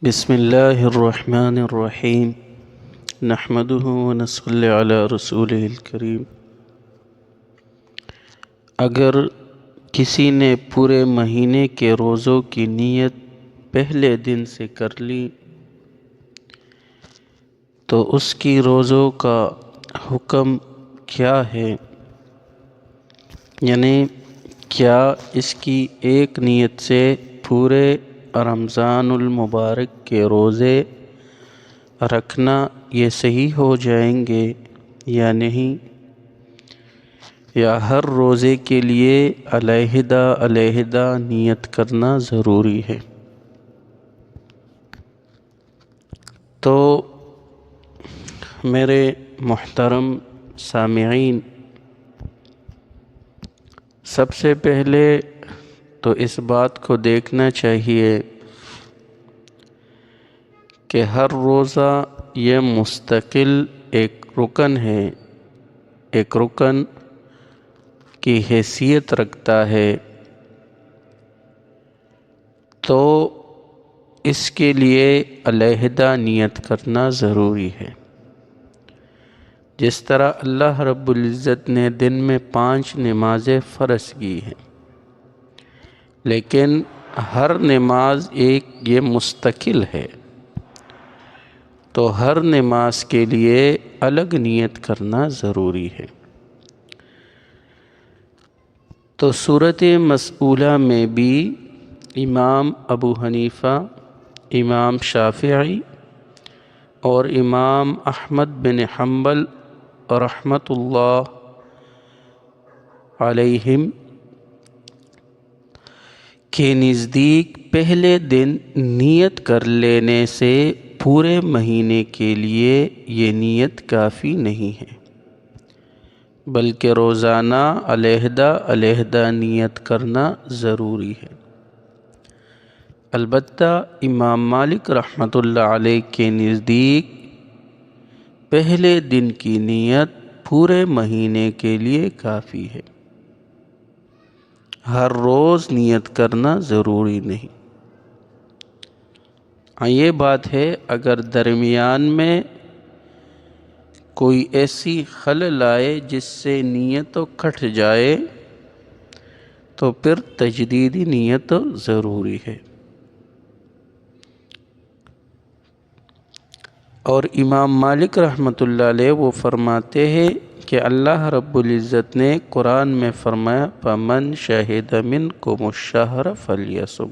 بسم اللہ الرحمن الرحیم نحمده ونصلی علی رسولہ الکریم۔ اگر کسی نے پورے مہینے کے روزوں کی نیت پہلے دن سے کر لی تو اس کی روزوں کا حکم کیا ہے؟ یعنی کیا اس کی ایک نیت سے پورے رمضان المبارک کے روزے رکھنا یہ صحیح ہو جائیں گے یا نہیں، یا ہر روزے کے لیے علیحدہ نیت کرنا ضروری ہے؟ تو میرے محترم سامعین، سب سے پہلے تو اس بات کو دیکھنا چاہیے کہ ہر روزہ یہ مستقل ایک رکن ہے، ایک رکن کی حیثیت رکھتا ہے، تو اس کے لیے علیحدہ نیت کرنا ضروری ہے۔ جس طرح اللہ رب العزت نے دن میں 5 نمازیں فرض کی ہیں، لیکن ہر نماز ایک یہ مستقل ہے، تو ہر نماز کے لیے الگ نیت کرنا ضروری ہے۔ تو صورت مسئولہ میں بھی امام ابو حنیفہ، امام شافعی اور امام احمد بن حنبل رحمۃ اللہ علیہم کے نزدیک پہلے دن نیت کر لینے سے پورے مہینے کے لیے یہ نیت کافی نہیں ہے، بلکہ روزانہ علیحدہ نیت کرنا ضروری ہے۔ البتہ امام مالک رحمۃ اللہ علیہ کے نزدیک پہلے دن کی نیت پورے مہینے کے لیے کافی ہے، ہر روز نیت کرنا ضروری نہیں۔ ہاں، یہ بات ہے اگر درمیان میں کوئی ایسی خلل آئے جس سے نیت کٹ جائے تو پھر تجدیدی نیت ضروری ہے۔ اور امام مالک رحمۃ اللہ علیہ وہ فرماتے ہیں کہ اللہ رب العزت نے قرآن میں فرمایا فَمَنْ شَهِدَ مِنْكُمُ الشَّهْرَ فَلْيَصُمْ،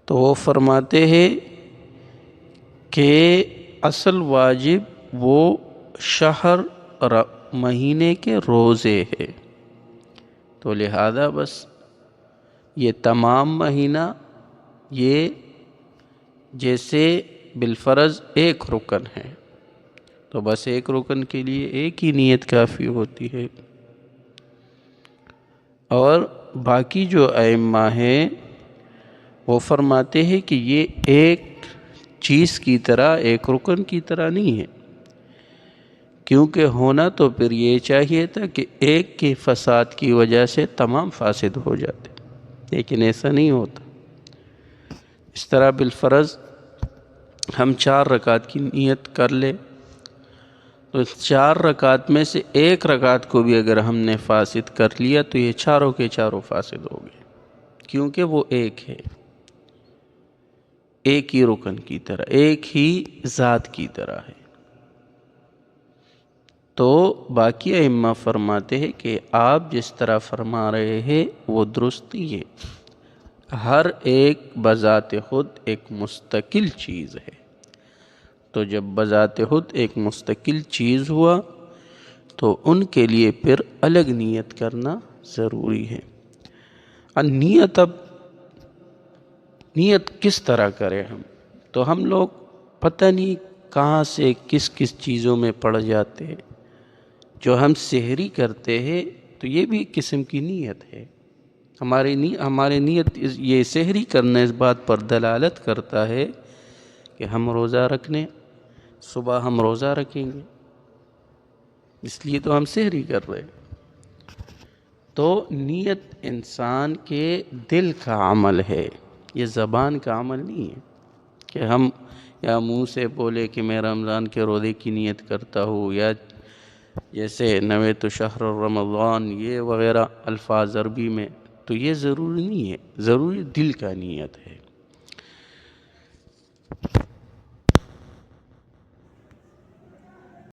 تو وہ فرماتے ہیں کہ اصل واجب وہ شہر مہینے کے روزے ہے، تو لہذا بس یہ تمام مہینہ یہ جیسے بالفرض ایک رکن ہے، تو بس ایک رکن کے لیے ایک ہی نیت کافی ہوتی ہے۔ اور باقی جو ائمہ ہیں وہ فرماتے ہیں کہ یہ ایک چیز کی طرح، ایک رکن کی طرح نہیں ہے، کیونکہ ہونا تو پھر یہ چاہیے تھا کہ ایک کے فساد کی وجہ سے تمام فاسد ہو جاتے، لیکن ایسا نہیں ہوتا۔ اس طرح بالفرض ہم 4 رکعت کی نیت کر لیں تو 4 رکعت میں سے ایک رکعت کو بھی اگر ہم نے فاسد کر لیا تو یہ چاروں کے چاروں فاسد ہو گئے، کیونکہ وہ ایک ہے، ایک ہی رکن کی طرح، ایک ہی ذات کی طرح ہے۔ تو باقی ائمہ فرماتے ہیں کہ آپ جس طرح فرما رہے ہیں وہ درست ہی ہے، ہر ایک بذات خود ایک مستقل چیز ہے، تو جب بذات خود ایک مستقل چیز ہوا تو ان کے لیے پھر الگ نیت کرنا ضروری ہے۔ اب نیت کس طرح کریں ہم؟ تو ہم لوگ پتہ نہیں کہاں سے کس کس چیزوں میں پڑ جاتے ہیں۔ جو ہم سحری کرتے ہیں تو یہ بھی قسم کی نیت ہے، ہماری نیت یہ سحری کرنا اس بات پر دلالت کرتا ہے کہ ہم روزہ رکھنے، صبح ہم روزہ رکھیں گے، اس لیے تو ہم سحری کر رہے ہیں۔ تو نیت انسان کے دل کا عمل ہے، یہ زبان کا عمل نہیں ہے۔ کہ ہم یا منہ سے بولے کہ میں رمضان کے روزے کی نیت کرتا ہوں، یا جیسے نویت شہر رمضان یہ وغیرہ الفاظ عربی میں، تو یہ ضروری نہیں ہے، ضروری دل کا نیت ہے۔